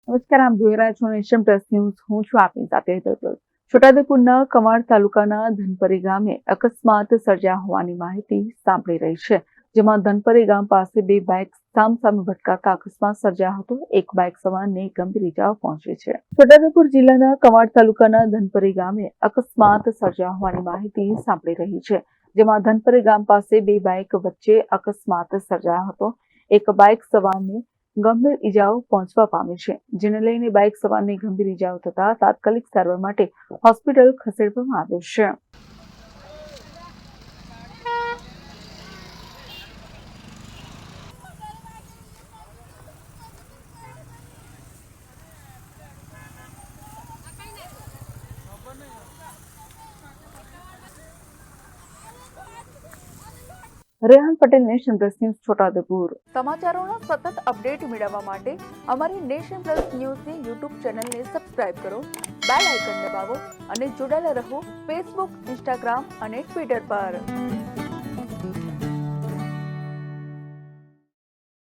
નમસ્કાર, આપ જોઈ રહ્યા છો નેશન પ્લસ ન્યૂઝ. હું છું આપની સાથે હેતલ. છોટાઉદેપુરના કમાડ તાલુકાના ધનપરી ગામે અકસ્માત સર્જાયા હોવાની માહિતી સાંપડી રહી છે, જેમાં ધનપરી ગામ પાસે બે બાઇક સામસામે ભટકાતા અકસ્માત સર્જાયો હતો. એક બાઇક સવારને ગંભીર ઇજાઓ પહોંચી છે. છોટાઉદેપુર જિલ્લાના કમાડ તાલુકાના ધનપરી ગામે અકસ્માત સર્જાયા હોવાની માહિતી સાંપડી રહી છે, જેમાં ધનપરી ગામ પાસે બે બાઇક વચ્ચે અકસ્માત સર્જાયો હતો. એક બાઇક સવારને ગંભીર ઇજાઓ પહોંચવા પામી છે, જેને લઈને બાઇક સવારને ગંભીર ઇજાઓ થતા તાત્કાલિક સારવાર માટે હોસ્પિટલ ખસેડવામાં આવ્યો છે. Rehan Patel, nation plus news, Chhota Udepur. સમાચારોના સતત અપડેટ મેળવવા માટે અમારી નેશન પ્લસ ન્યૂઝની યુટ્યુબ ચેનલને સબસ્ક્રાઇબ કરો, બેલ આઇકન દબાવો અને જોડાયેલા રહો ફેસબુક, ઇન્સ્ટાગ્રામ અને ટ્વિટર પર.